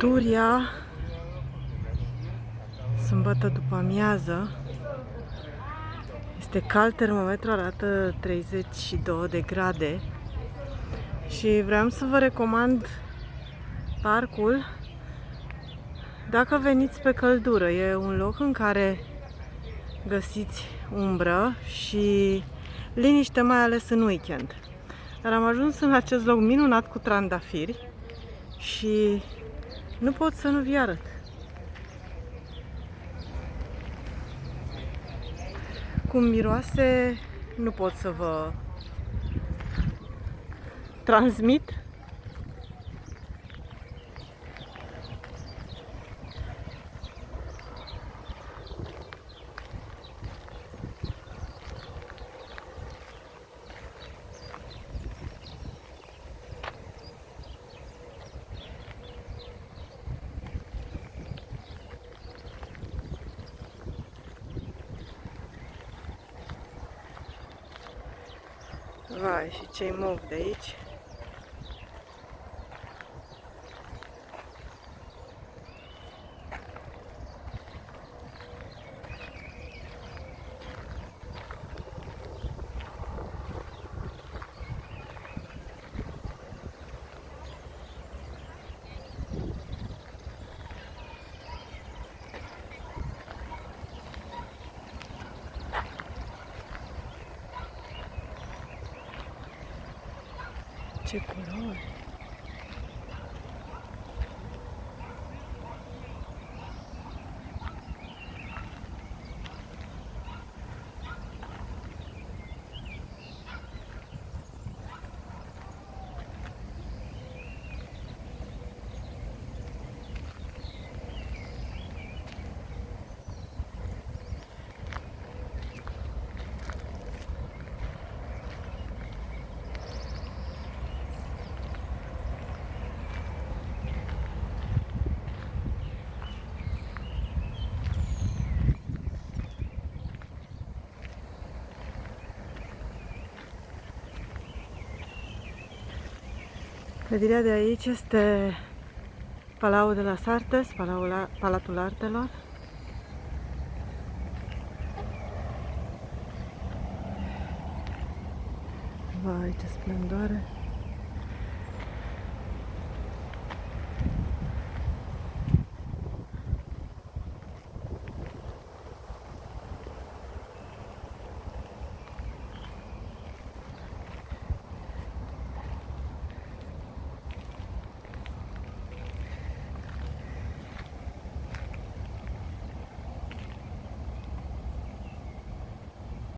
Turia, sâmbătă după amiază. Este cald, termometrul arată 32 de grade. Și vreau să vă recomand parcul dacă veniți pe căldură. E un loc în care găsiți umbră și liniște, mai ales în weekend. Dar am ajuns în acest loc minunat cu trandafiri și nu pot să nu vi arăt. Cum miroase, nu pot să vă transmit. Vai, și ce-i mov de aici. Ce culori! Clădirea de aici este Palaul de las Artes, Palatul Artelor. Vai, ce splendoare!